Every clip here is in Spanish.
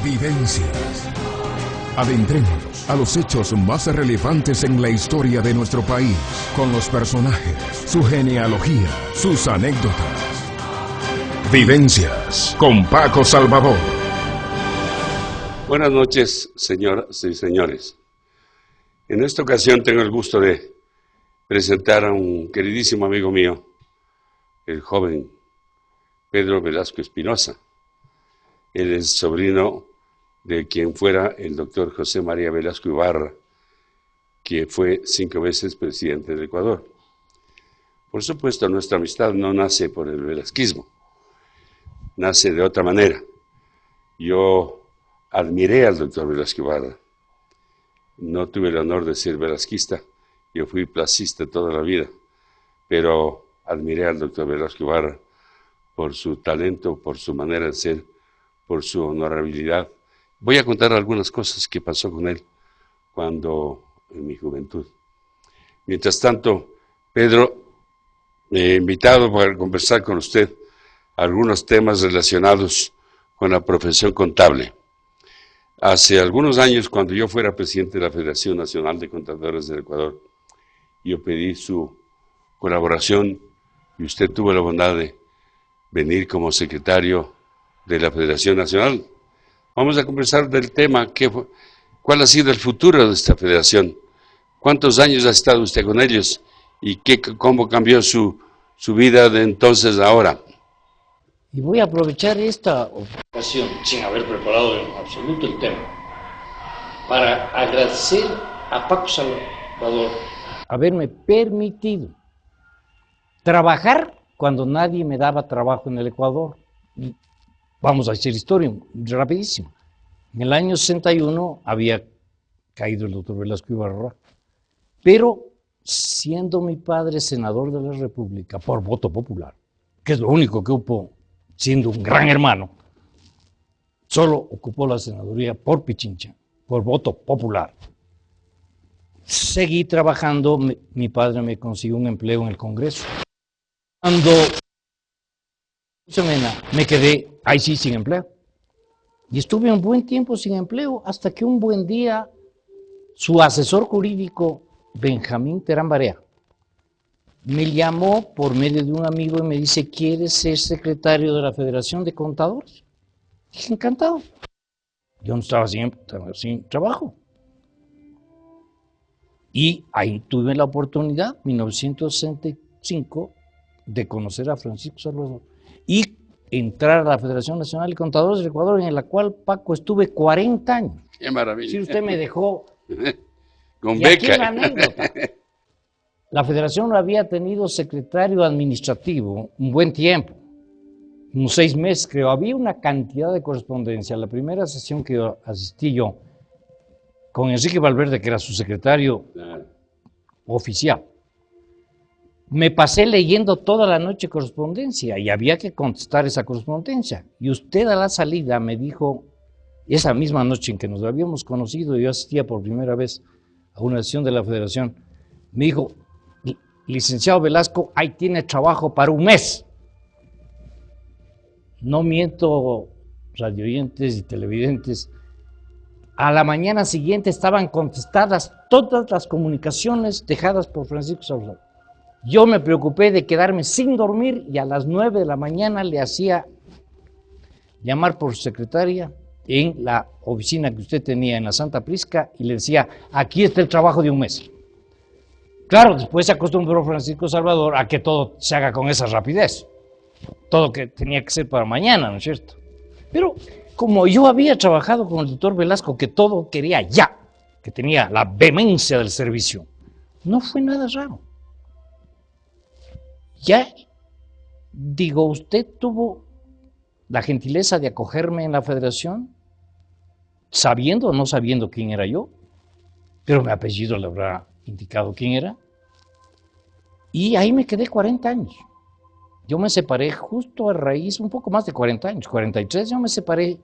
Vivencias. Adentrémonos a los hechos más relevantes en la historia de nuestro país, con los personajes, su genealogía, sus anécdotas. Vivencias con Paco Salvador. Buenas noches, señoras y señores. En esta ocasión tengo el gusto de presentar a un queridísimo amigo mío, el joven Pedro Velasco Espinosa. Él es sobrino de quien fuera el doctor José María Velasco Ibarra, que fue 5 veces presidente del Ecuador. Por supuesto, nuestra amistad no nace por el velasquismo, nace de otra manera. Yo admiré al doctor Velasco Ibarra. No tuve el honor de ser velasquista, yo fui placista toda la vida, pero admiré al doctor Velasco Ibarra por su talento, por su manera de ser, por su honorabilidad. Voy a contar algunas cosas que pasó con él en mi juventud. Mientras tanto, Pedro, me he invitado para conversar con usted algunos temas relacionados con la profesión contable. Hace algunos años, cuando yo fuera presidente de la Federación Nacional de Contadores del Ecuador, yo pedí su colaboración y usted tuvo la bondad de venir como secretario de la Federación Nacional. Vamos a conversar del tema, cuál ha sido el futuro de esta federación, cuántos años ha estado usted con ellos y cómo cambió su vida de entonces a ahora. Y voy a aprovechar esta ocasión, sin haber preparado en absoluto el tema, para agradecer a Paco Salvador haberme permitido trabajar cuando nadie me daba trabajo en el Ecuador. Y vamos a hacer historia rapidísimo. En el año 61 había caído el doctor Velasco Ibarra, pero siendo mi padre senador de la República por voto popular, que es lo único que ocupó, siendo un gran hermano, solo ocupó la senaduría por Pichincha, por voto popular. Seguí trabajando, mi padre me consiguió un empleo en el Congreso. Cuando me quedé ahí sí sin empleo. Y estuve un buen tiempo sin empleo hasta que un buen día su asesor jurídico, Benjamín Terán Barea, me llamó por medio de un amigo y me dice: ¿quieres ser secretario de la Federación de Contadores? Dije: encantado. Yo no estaba sin trabajo. Y ahí tuve la oportunidad, en 1965, de conocer a Francisco Salvador y entrar a la Federación Nacional de Contadores del Ecuador, en la cual, Paco, estuve 40 años. ¡Qué maravilla! Si usted me dejó con y beca. aquí una anécdota. La Federación no había tenido secretario administrativo un buen tiempo, unos 6 meses creo. Había una cantidad de correspondencia. La primera sesión que asistí yo con Enrique Valverde, que era su secretario oficial, me pasé leyendo toda la noche correspondencia y había que contestar esa correspondencia. Y usted a la salida me dijo, esa misma noche en que nos habíamos conocido, yo asistía por primera vez a una sesión de la Federación, me dijo: licenciado Velasco, ahí tiene trabajo para un mes. No miento, radioyentes y televidentes. A la mañana siguiente estaban contestadas todas las comunicaciones dejadas por Francisco Salvador. Yo me preocupé de quedarme sin dormir y a las 9 de la mañana le hacía llamar por su secretaria en la oficina que usted tenía en la Santa Prisca y le decía: aquí está el trabajo de un mes. Claro, después se acostumbró Francisco Salvador a que todo se haga con esa rapidez. Todo que tenía que ser para mañana, ¿no es cierto? Pero como yo había trabajado con el doctor Velasco, que todo quería ya, que tenía la vehemencia del servicio, no fue nada raro. Ya, digo, usted tuvo la gentileza de acogerme en la Federación, sabiendo o no sabiendo quién era yo, pero mi apellido le habrá indicado quién era, y ahí me quedé 40 años. Yo me separé justo a raíz, un poco más de 40 años, 43, yo me separé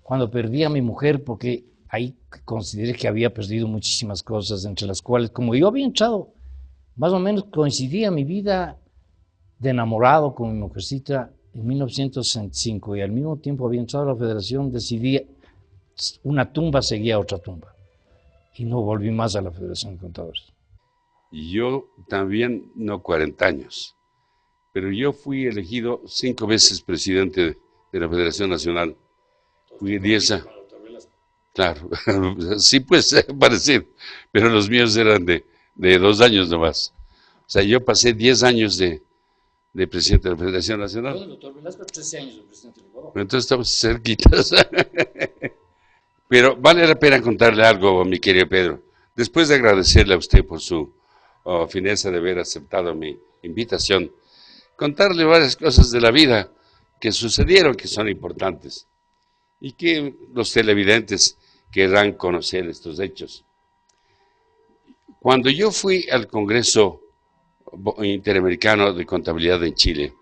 cuando perdí a mi mujer, porque ahí consideré que había perdido muchísimas cosas, entre las cuales, como yo había entrado, más o menos coincidía mi vida de enamorado con mi mujercita en 1965 y al mismo tiempo había entrado a la Federación, decidí una tumba seguía a otra tumba. Y no volví más a la Federación de Contadores. Yo también, no 40 años, pero yo fui elegido 5 veces presidente de la Federación Nacional. Fui 10 años. Claro, sí, pues parecido, pero los míos eran de 2 años nomás. O sea, yo pasé 10 años de presidente de la Federación Nacional. Bueno, doctor Velasco, 13 años de presidente del Ecuador. Entonces estamos cerquitas. Pero vale la pena contarle algo, mi querido Pedro. Después de agradecerle a usted por su fineza de haber aceptado mi invitación, contarle varias cosas de la vida que sucedieron, que son importantes, y que los televidentes querrán conocer estos hechos. Cuando yo fui al Congreso Interamericano de Contabilidad en Chile,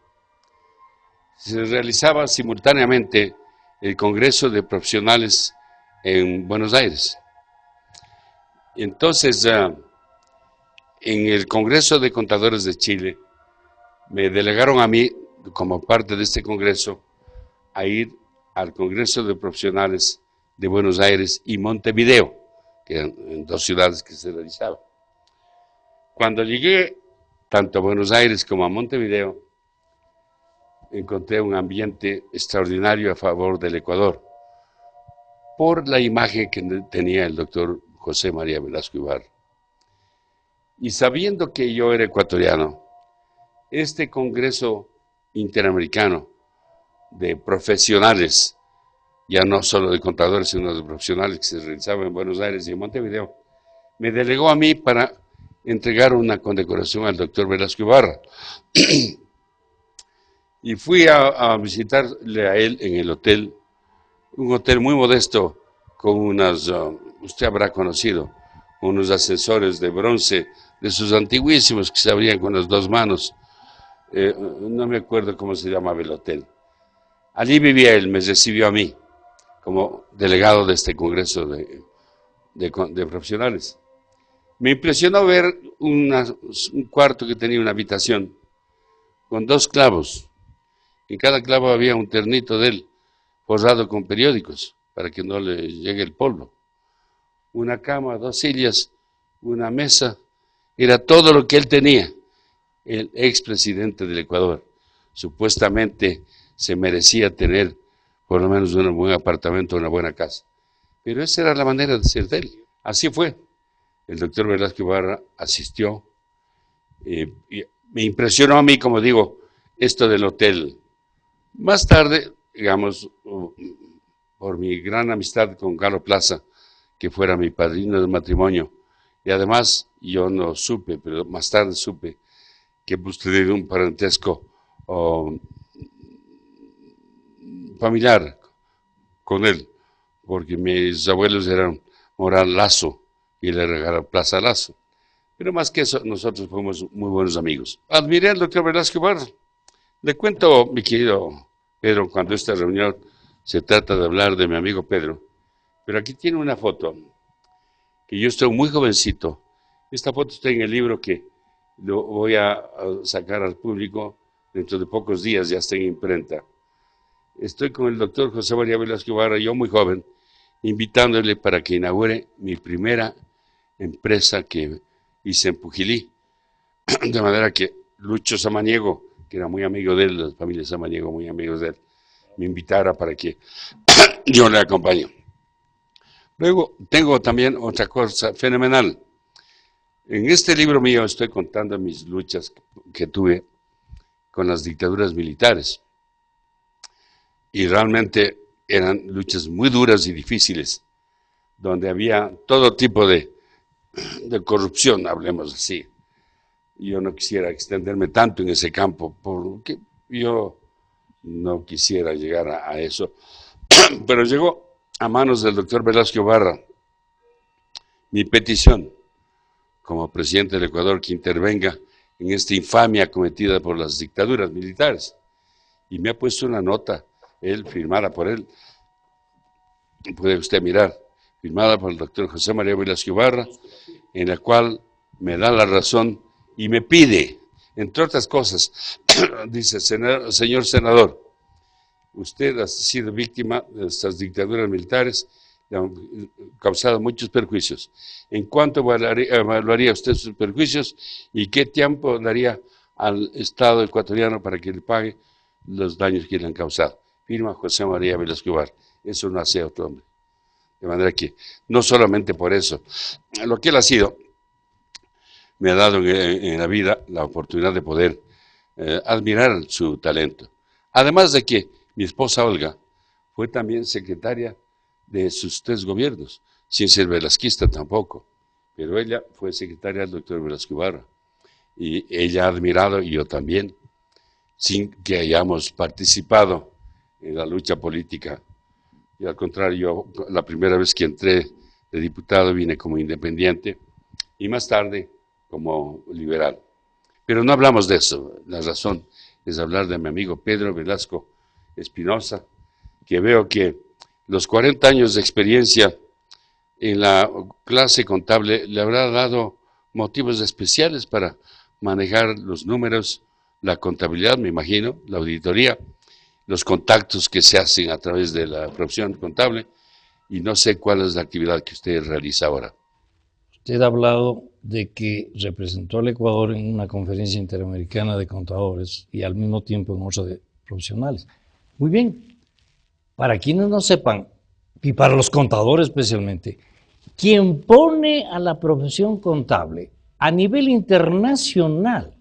se realizaba simultáneamente el Congreso de Profesionales en Buenos Aires. Entonces, en el Congreso de Contadores de Chile, me delegaron a mí, como parte de este congreso, a ir al Congreso de Profesionales de Buenos Aires y Montevideo, que eran en 2 ciudades que se realizaba. Cuando llegué tanto a Buenos Aires como a Montevideo, encontré un ambiente extraordinario a favor del Ecuador, por la imagen que tenía el doctor José María Velasco Ibarra. Y sabiendo que yo era ecuatoriano, este Congreso Interamericano de profesionales, ya no solo de contadores, sino de profesionales que se realizaba en Buenos Aires y en Montevideo, me delegó a mí para entregar una condecoración al doctor Velasco Ibarra. Y fui a visitarle a él en el hotel, un hotel muy modesto, con unas, usted habrá conocido, unos ascensores de bronce, de sus antiguísimos que se abrían con las 2 manos. No me acuerdo cómo se llamaba el hotel. Allí vivía él, me recibió a mí como delegado de este congreso de profesionales. Me impresionó ver un cuarto que tenía una habitación con 2 clavos. En cada clavo había un ternito de él, forrado con periódicos, para que no le llegue el polvo. Una cama, 2 sillas, una mesa, era todo lo que él tenía. El expresidente del Ecuador supuestamente se merecía tener por lo menos un buen apartamento, una buena casa. Pero esa era la manera de ser de él. Así fue. El doctor Velasco Ibarra asistió. Y me impresionó a mí, como digo, esto del hotel. Más tarde, digamos, por mi gran amistad con Carlos Plaza, que fuera mi padrino de matrimonio, y además yo no supe, pero más tarde supe que usted tenía un parentesco familiar con él, porque mis abuelos eran Moral Lazo y le regalaron Plaza Lazo. Pero más que eso, nosotros fuimos muy buenos amigos. Admiré al doctor Velasco Ibarra. Le cuento, mi querido Pedro, cuando esta reunión se trata de hablar de mi amigo Pedro, pero aquí tiene una foto, que yo estoy muy jovencito. Esta foto está en el libro que lo voy a sacar al público dentro de pocos días, ya está en imprenta. Estoy con el doctor José María Velasco Ibarra, yo muy joven, invitándole para que inaugure mi primera empresa que hice en Pujilí. De manera que Lucho Samaniego, que era muy amigo de él, la familia Samaniego, muy amigos de él, me invitara para que yo le acompañe. Luego tengo también otra cosa fenomenal. En este libro mío estoy contando mis luchas que tuve con las dictaduras militares. Y realmente eran luchas muy duras y difíciles, donde había todo tipo de corrupción, hablemos así. Yo no quisiera extenderme tanto en ese campo, porque yo no quisiera llegar a eso. Pero llegó a manos del doctor Velasco Ibarra mi petición como presidente del Ecuador que intervenga en esta infamia cometida por las dictaduras militares. Y me ha puesto una nota, él, firmada por él, puede usted mirar, firmada por el doctor José María Velasco Ibarra, en la cual me da la razón y me pide, entre otras cosas, dice, señor senador, usted ha sido víctima de estas dictaduras militares, le han causado muchos perjuicios. ¿En cuánto evaluaría usted sus perjuicios y qué tiempo daría al Estado ecuatoriano para que le pague los daños que le han causado? Firma José María Velasco Ibarra. Eso no hace otro hombre. De manera que, no solamente por eso, lo que él ha sido, me ha dado en la vida la oportunidad de poder admirar su talento. Además de que mi esposa Olga fue también secretaria de sus 3 gobiernos, sin ser velasquista tampoco, pero ella fue secretaria del doctor Velasco Ibarra, y ella ha admirado, y yo también, sin que hayamos participado en la lucha política. Y al contrario, yo la primera vez que entré de diputado vine como independiente, y más tarde como liberal. Pero no hablamos de eso, la razón es hablar de mi amigo Pedro Velasco Espinosa, que veo que los 40 años de experiencia en la clase contable le habrá dado motivos especiales para manejar los números, la contabilidad, me imagino, la auditoría, los contactos que se hacen a través de la profesión contable, y no sé cuál es la actividad que usted realiza ahora. Usted ha hablado de que representó al Ecuador en una conferencia interamericana de contadores y al mismo tiempo en otra de profesionales. Muy bien. Para quienes no sepan, y para los contadores especialmente, quien pone a la profesión contable a nivel internacional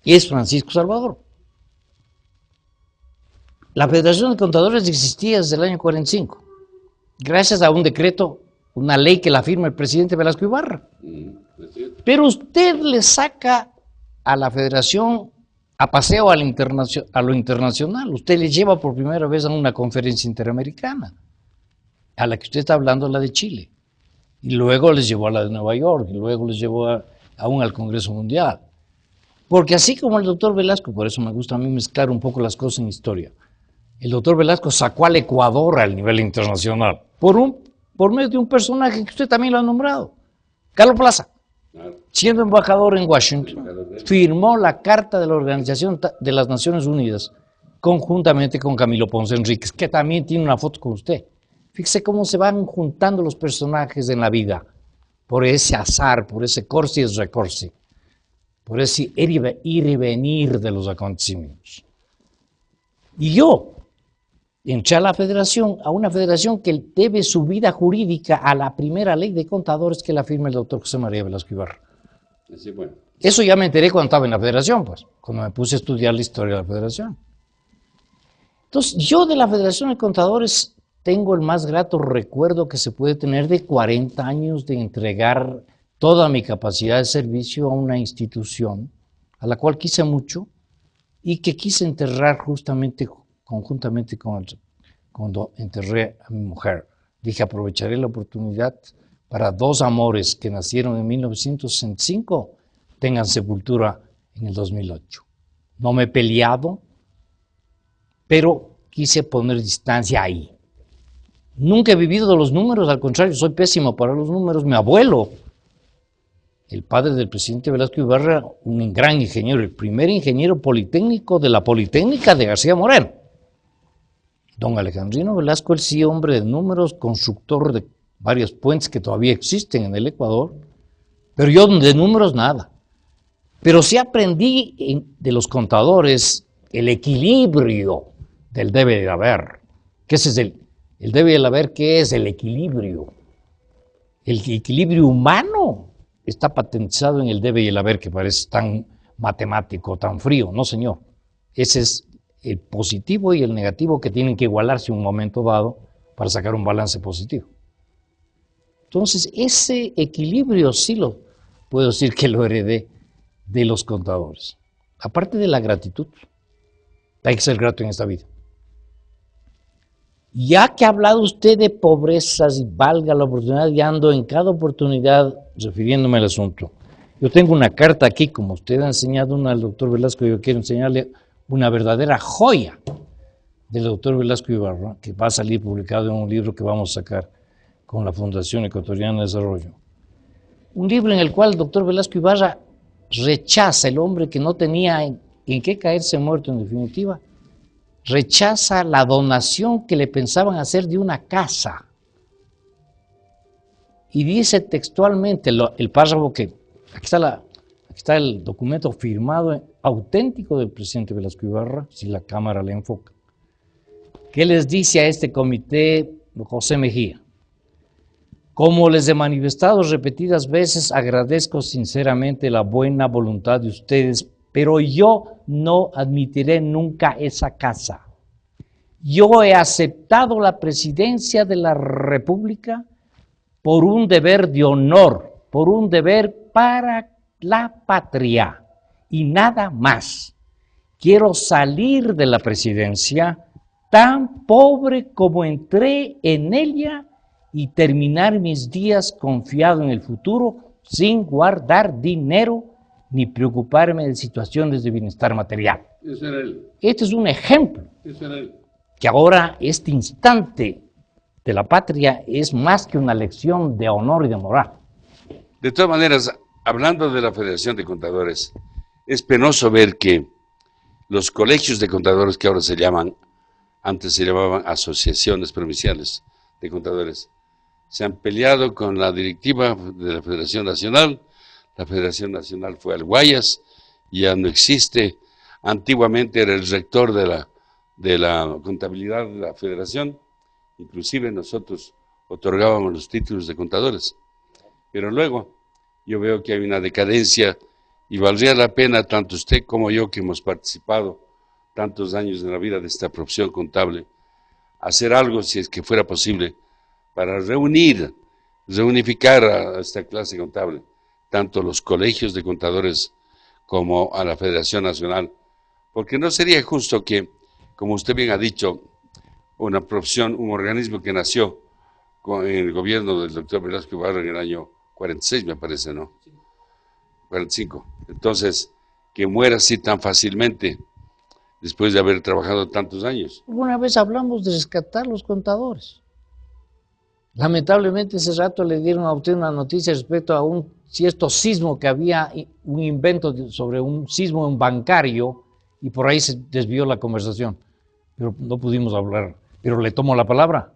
es Francisco Salvador. La Federación de Contadores existía desde el año 45, gracias a un decreto, una ley que la firma el presidente Velasco Ibarra. Pero usted le saca a la Federación a paseo a lo internacional. Usted le lleva por primera vez a una conferencia interamericana, a la que usted está hablando, la de Chile. Y luego les llevó a la de Nueva York, y luego les llevó aún al Congreso Mundial. Porque así como el doctor Velasco, por eso me gusta a mí mezclar un poco las cosas en historia, el doctor Velasco sacó al Ecuador al nivel internacional, por medio de un personaje que usted también lo ha nombrado, Carlos Plaza. Siendo embajador en Washington, firmó la Carta de la Organización de las Naciones Unidas conjuntamente con Camilo Ponce Enríquez, que también tiene una foto con usted. Fíjese cómo se van juntando los personajes en la vida, por ese azar, por ese corsi y recorsi, por ese ir y venir de los acontecimientos. Y yo entré a la federación, a una federación que debe su vida jurídica a la primera ley de contadores que la firma el doctor José María Velasco Ibarra. Sí, bueno. Eso ya me enteré cuando estaba en la federación, pues, cuando me puse a estudiar la historia de la federación. Entonces, yo de la Federación de Contadores tengo el más grato recuerdo que se puede tener de 40 años de entregar toda mi capacidad de servicio a una institución a la cual quise mucho y que quise enterrar justamente conjuntamente cuando enterré a mi mujer. Dije, aprovecharé la oportunidad para 2 amores que nacieron en 1965 tengan sepultura en el 2008. No me he peleado, pero quise poner distancia ahí. Nunca he vivido de los números, al contrario, soy pésimo para los números. Mi abuelo, el padre del presidente Velasco Ibarra, un gran ingeniero, el primer ingeniero politécnico de la Politécnica de García Moreno. Don Alejandrino Velasco, él sí, hombre de números, constructor de varios puentes que todavía existen en el Ecuador, pero yo de números nada. Pero sí aprendí de los contadores el equilibrio del debe de haber, que ese es el debe de haber, que es el equilibrio. El equilibrio humano está patentizado en el debe y el haber, que parece tan matemático, tan frío. No, señor. Ese es el positivo y el negativo que tienen que igualarse en un momento dado para sacar un balance positivo. Entonces, ese equilibrio sí lo puedo decir que lo heredé de los contadores. Aparte de la gratitud, hay que ser grato en esta vida. Ya que ha hablado usted de pobrezas y valga la oportunidad, y ando en cada oportunidad refiriéndome al asunto. Yo tengo una carta aquí, como usted ha enseñado una al doctor Velasco, yo quiero enseñarle una verdadera joya del doctor Velasco Ibarra, que va a salir publicado en un libro que vamos a sacar con la Fundación Ecuatoriana de Desarrollo. Un libro en el cual el doctor Velasco Ibarra rechaza, el hombre que no tenía en qué caerse muerto en definitiva, rechaza la donación que le pensaban hacer de una casa Y dice textualmente el párrafo que, aquí está el documento firmado auténtico del presidente Velasco Ibarra, si la cámara le enfoca. ¿Qué les dice a este comité José Mejía? Como les he manifestado repetidas veces, agradezco sinceramente la buena voluntad de ustedes, pero yo no admitiré nunca esa casa. Yo he aceptado la presidencia de la República por un deber de honor, por un deber para la patria y nada más. Quiero salir de la presidencia tan pobre como entré en ella y terminar mis días confiado en el futuro sin guardar dinero ni preocuparme de situaciones de bienestar material. Este es un ejemplo que ahora este instante de la patria es más que una lección de honor y de moral. De todas maneras, hablando de la Federación de Contadores, es penoso ver que los colegios de contadores que ahora se llaman, antes se llamaban asociaciones provinciales de contadores, se han peleado con la directiva de la Federación Nacional. La Federación Nacional fue al Guayas, ya no existe. Antiguamente era el rector de la contabilidad de la Federación, inclusive nosotros otorgábamos los títulos de contadores. Pero luego yo veo que hay una decadencia y valdría la pena, tanto usted como yo que hemos participado tantos años en la vida de esta profesión contable, hacer algo, si es que fuera posible, para reunificar a esta clase contable, tanto los colegios de contadores como a la Federación Nacional, porque no sería justo que, como usted bien ha dicho, una profesión, un organismo que nació en el gobierno del doctor Velasco Ibarra en el año 46, me parece, ¿no? 45. Entonces, que muera así tan fácilmente, después de haber trabajado tantos años. Una vez hablamos de rescatar los contadores. Lamentablemente ese rato le dieron a usted una noticia respecto a un cierto sismo que había, un invento sobre un sismo en bancario, y por ahí se desvió la conversación. Pero no pudimos hablar. Pero le tomo la palabra.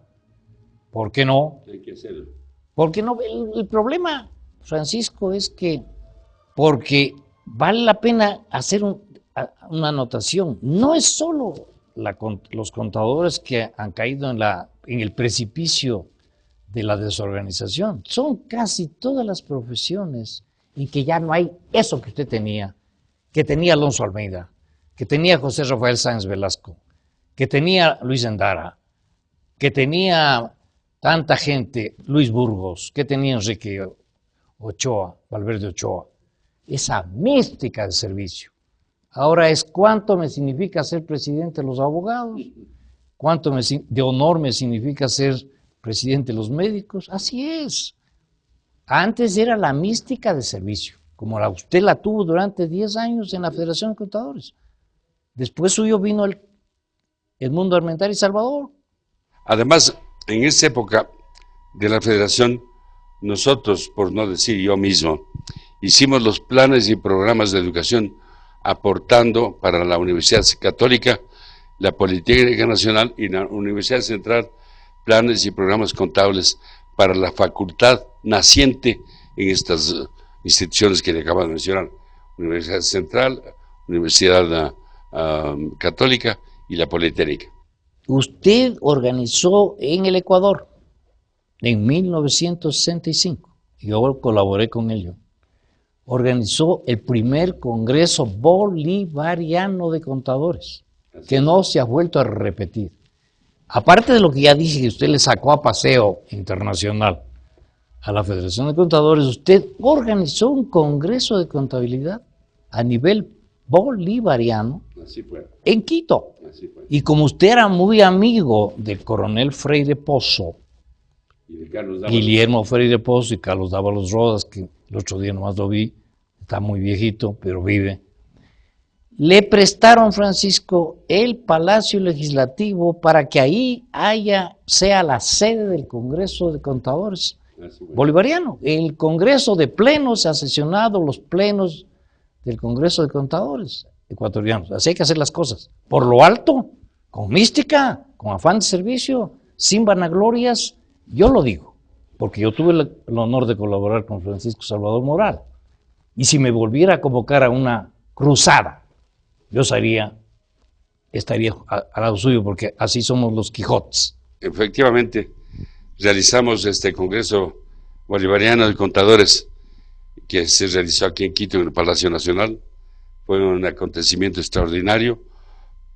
¿Por qué no? Hay que hacerlo. Porque no, el problema, Francisco, es que porque vale la pena hacer una anotación. No es solo los contadores que han caído en el precipicio de la desorganización. Son casi todas las profesiones en que ya no hay eso que usted tenía, que tenía Alonso Almeida, que tenía José Rafael Sáenz Velasco, que tenía Luis Endara, que tenía tanta gente, Luis Burgos, que tenía Enrique Ochoa, Valverde Ochoa. Esa mística de servicio. Ahora es cuánto me significa ser presidente de los abogados, cuánto de honor me significa ser presidente de los médicos. Así es. Antes era la mística de servicio, como usted la tuvo durante 10 años en la Federación de Contadores. Después suyo vino el mundo Armentaria y Salvador. Además, en esa época de la Federación, nosotros, por no decir yo mismo, hicimos los planes y programas de educación aportando para la Universidad Católica, la Politécnica Nacional y la Universidad Central planes y programas contables para la facultad naciente en estas instituciones que le acabo de mencionar, Universidad Central, Universidad Católica y la Politécnica. Usted organizó en el Ecuador en 1965, yo colaboré con ello, organizó el primer Congreso Bolivariano de Contadores, que no se ha vuelto a repetir. Aparte de lo que ya dije, que usted le sacó a paseo internacional a la Federación de Contadores, usted organizó un Congreso de Contabilidad a nivel bolivariano en Quito. Y como usted era muy amigo del coronel Freire Pozo, Guillermo Freire Pozo y Carlos Dávalos Rodas, que el otro día nomás lo vi, está muy viejito, pero vive, le prestaron, Francisco, el Palacio Legislativo para que ahí sea la sede del Congreso de Contadores bolivariano. El Congreso de Plenos ha sesionado los plenos del Congreso de Contadores ecuatorianos. Así hay que hacer las cosas. Por lo alto, con mística, con afán de servicio, sin vanaglorias, yo lo digo. porque yo tuve el honor de colaborar con Francisco Salvador Moral. Y si me volviera a convocar a una cruzada, yo estaría al lado suyo, porque así somos los Quijotes. Efectivamente, realizamos este Congreso Bolivariano de Contadores que se realizó aquí en Quito, en el Palacio Nacional. Fue un acontecimiento extraordinario.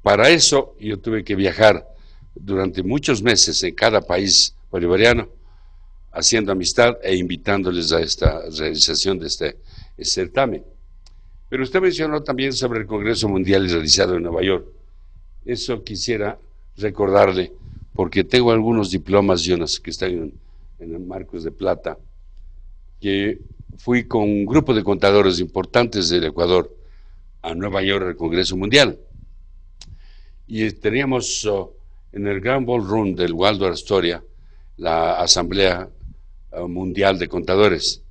Para eso yo tuve que viajar durante muchos meses en cada país bolivariano, haciendo amistad e invitándoles a esta realización de este certamen. Pero usted mencionó también sobre el Congreso Mundial realizado en Nueva York. Eso quisiera recordarle, porque tengo algunos diplomas y unos que están en marcos de plata, que fui con un grupo de contadores importantes del Ecuador a Nueva York al Congreso Mundial. Y teníamos en el Grand Ballroom del Waldorf Astoria la Asamblea Mundial de Contadores.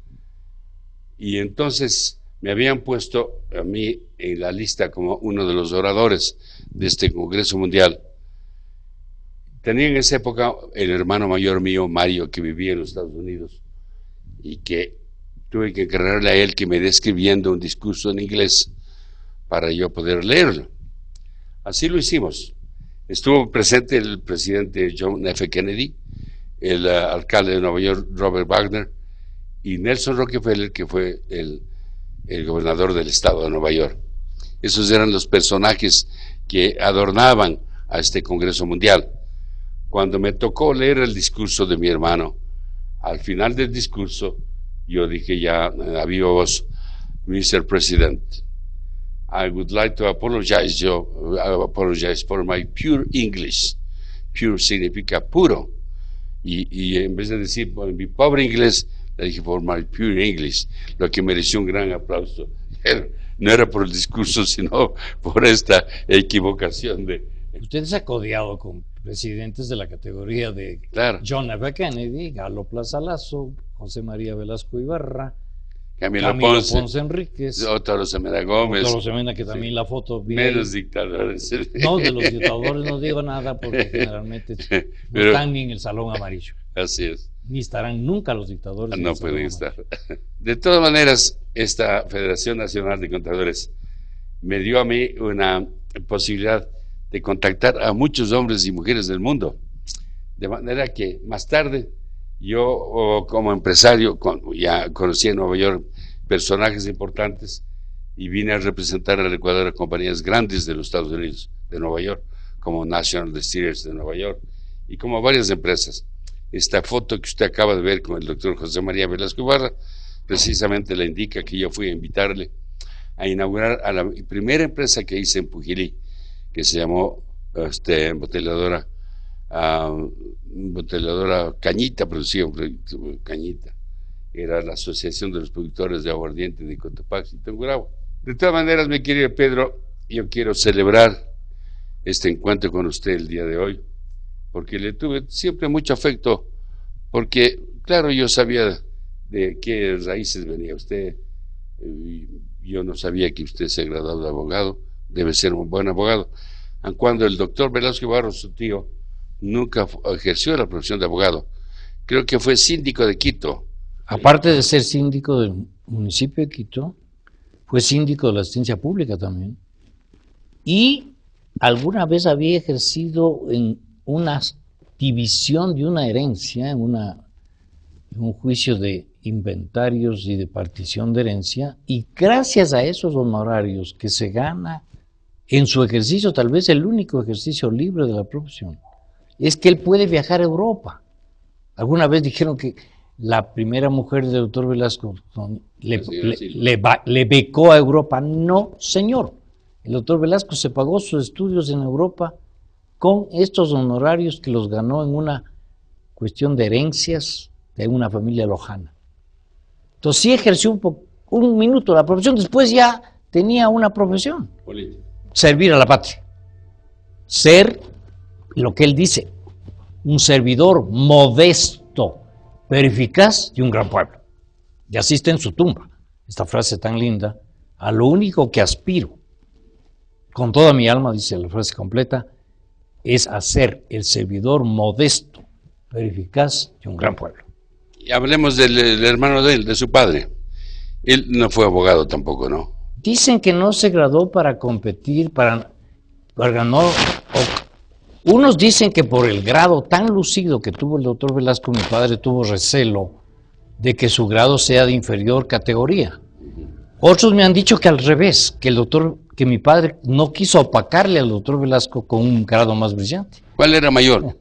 Y entonces me habían puesto a mí en la lista como uno de los oradores de este Congreso Mundial. Tenía en esa época el hermano mayor mío, Mario, que vivía en los Estados Unidos, y que tuve que encargarle a él que me dé escribiendo un discurso en inglés para yo poder leerlo. Así lo hicimos. Estuvo presente el presidente John F. Kennedy, el alcalde de Nueva York, Robert Wagner, y Nelson Rockefeller, que fue el gobernador del estado de Nueva York. Esos eran los personajes que adornaban a este Congreso Mundial. Cuando me tocó leer el discurso de mi hermano, al final del discurso, yo dije ya a viva voz, Mr. President, I would like to apologize for my pure English. Pure significa puro. Y en vez de decir por mi pobre inglés, le dije for my pure English, lo que mereció un gran aplauso. No era por el discurso, sino por esta equivocación de... Usted se ha codeado con presidentes de la categoría de claro. John F. Kennedy, Galo Plaza Lazo, José María Velasco Ibarra, Camilo Ponce Enríquez, Otto Semena Gómez. Otto Semena, que también sí. La foto... Menos dictadores. No, de los dictadores no digo nada porque generalmente no están ni en el Salón Amarillo. Así es. Ni estarán nunca los dictadores. No pueden estar. De todas maneras, esta Federación Nacional de Contadores me dio a mí una posibilidad de contactar a muchos hombres y mujeres del mundo. De manera que más tarde, yo como empresario, ya conocí en Nueva York personajes importantes y vine a representar al Ecuador a compañías grandes de los Estados Unidos, de Nueva York, como National Distillers de Nueva York y como varias empresas. Esta foto que usted acaba de ver con el doctor José María Velasco Ibarra precisamente le indica que yo fui a invitarle a la primera empresa que hice en Pujilí, que se llamó embotelladora Cañita, producía Cañita. Era la Asociación de los Productores de Aguardiente de Cotopaxi y Tungurahua. De todas maneras, mi querido Pedro, yo quiero celebrar este encuentro con usted el día de hoy, porque le tuve siempre mucho afecto, porque, claro, yo sabía de qué raíces venía usted, yo no sabía que usted se graduado de abogado, debe ser un buen abogado, aun cuando el doctor Velasco Ibarra, su tío, nunca ejerció la profesión de abogado, creo que fue síndico de Quito. Aparte de ser síndico del municipio de Quito, fue síndico de la asistencia pública también, y alguna vez había ejercido en una división de una herencia, en un juicio de inventarios y de partición de herencia, y gracias a esos honorarios que se gana en su ejercicio, tal vez el único ejercicio libre de la profesión, es que él puede viajar a Europa. Alguna vez dijeron que la primera mujer del doctor Velasco le becó a Europa. No, señor. El doctor Velasco se pagó sus estudios en Europa con estos honorarios que los ganó en una cuestión de herencias de una familia lojana. Entonces sí ejerció un minuto la profesión, después ya tenía una profesión. Política. Servir a la patria. Ser, lo que él dice, un servidor modesto, pero eficaz de un gran pueblo. Y así está en su tumba, esta frase tan linda: a lo único que aspiro, con toda mi alma, dice la frase completa, es a ser el servidor modesto, pero eficaz de un gran pueblo. Y hablemos del hermano de él, de su padre. Él no fue abogado tampoco, ¿no? Dicen que no se graduó para competir, para ganar. Unos dicen que por el grado tan lucido que tuvo el doctor Velasco, mi padre tuvo recelo de que su grado sea de inferior categoría. Otros me han dicho que al revés, que mi padre no quiso opacarle al doctor Velasco con un grado más brillante. ¿Cuál era mayor?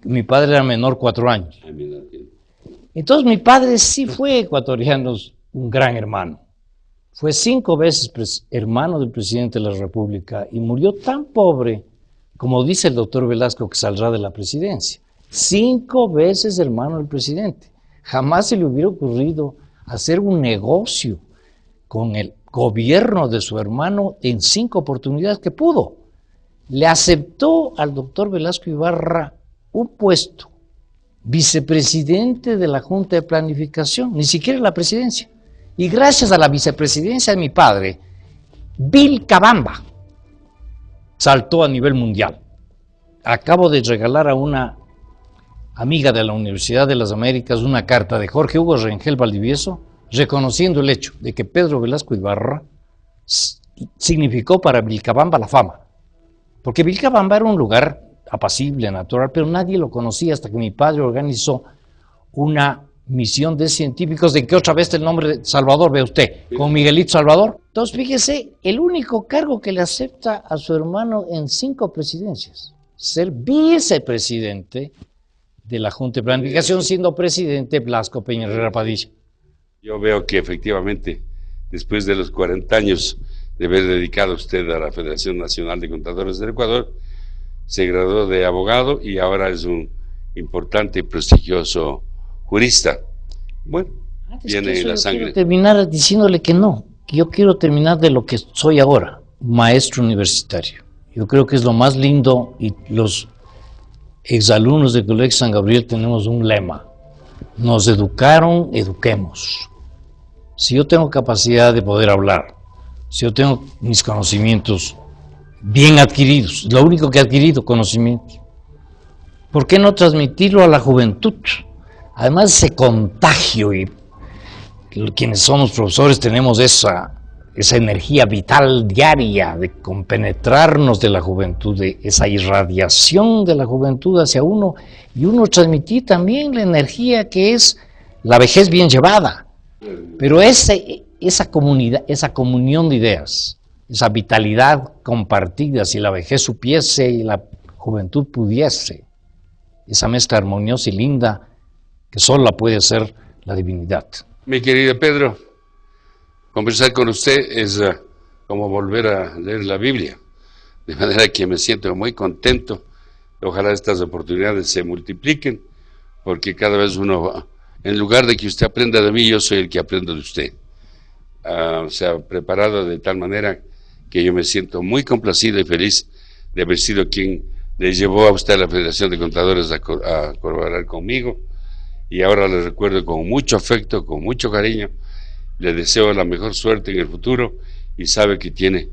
Mi padre era menor 4 años. Entonces mi padre sí fue ecuatoriano, un gran hermano. Fue 5 veces hermano del presidente de la República y murió tan pobre, como dice el doctor Velasco, que saldrá de la presidencia. 5 veces hermano del presidente. Jamás se le hubiera ocurrido hacer un negocio con el gobierno de su hermano en 5 oportunidades que pudo. Le aceptó al doctor Velasco Ibarra un puesto, vicepresidente de la Junta de Planificación, ni siquiera la presidencia. Y gracias a la vicepresidencia de mi padre, Vilcabamba saltó a nivel mundial. Acabo de regalar a una amiga de la Universidad de las Américas una carta de Jorge Hugo Rengel Valdivieso, reconociendo el hecho de que Pedro Velasco Ibarra significó para Vilcabamba la fama. Porque Vilcabamba era un lugar apacible, natural, pero nadie lo conocía hasta que mi padre organizó una misión de científicos, de que otra vez el nombre de Salvador, ve usted, con Miguelito Salvador. Entonces, fíjese, el único cargo que le acepta a su hermano en 5 presidencias, ser vicepresidente de la Junta de Planificación, siendo presidente Blasco Peña Herrera Padilla. Yo veo que efectivamente, después de los 40 años de haber dedicado usted a la Federación Nacional de Contadores del Ecuador, se graduó de abogado y ahora es un importante y prestigioso jurista. Bueno, viene en la sangre. Quiero terminar diciéndole que no, que yo quiero terminar de lo que soy ahora, maestro universitario. Yo creo que es lo más lindo y los exalumnos del Colegio San Gabriel tenemos un lema: nos educaron, eduquemos. Si yo tengo capacidad de poder hablar, si yo tengo mis conocimientos bien adquiridos, lo único que he adquirido, conocimientos, ¿por qué no transmitirlo a la juventud? Además, ese contagio, y quienes somos profesores tenemos esa energía vital diaria de compenetrarnos de la juventud, de esa irradiación de la juventud hacia uno, y uno transmitir también la energía que es la vejez bien llevada. Pero esa comunidad, esa comunión de ideas, esa vitalidad compartida, si la vejez supiese y la juventud pudiese, esa mezcla armoniosa y linda que solo la puede hacer la divinidad. Mi querido Pedro, conversar con usted es como volver a leer la Biblia, de manera que me siento muy contento. Ojalá estas oportunidades se multipliquen, porque cada vez uno, en lugar de que usted aprenda de mí, yo soy el que aprendo de usted. Se ha preparado de tal manera que yo me siento muy complacido y feliz de haber sido quien le llevó a usted a la Federación de Contadores a colaborar conmigo, y ahora le recuerdo con mucho afecto, con mucho cariño. Le deseo la mejor suerte en el futuro y sabe que tiene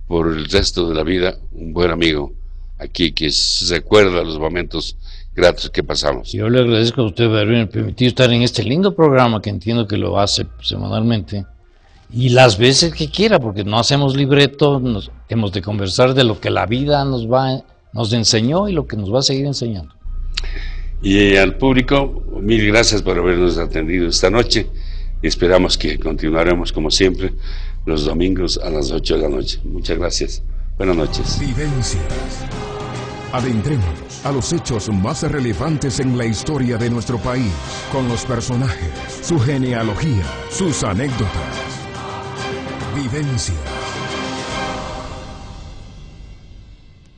por el resto de la vida un buen amigo aquí que recuerda los momentos gratos que pasamos. Yo le agradezco a usted por haberme permitido estar en este lindo programa, que entiendo que lo hace semanalmente, y las veces que quiera, porque no hacemos libreto, hemos de conversar de lo que la vida nos enseñó y lo que nos va a seguir enseñando. Y al público, mil gracias por habernos atendido esta noche. Esperamos que continuaremos como siempre los domingos a las 8 de la noche. Muchas gracias. Buenas noches. Vivencias. Adentrémonos a los hechos más relevantes en la historia de nuestro país, con los personajes, su genealogía, sus anécdotas. Vivencias.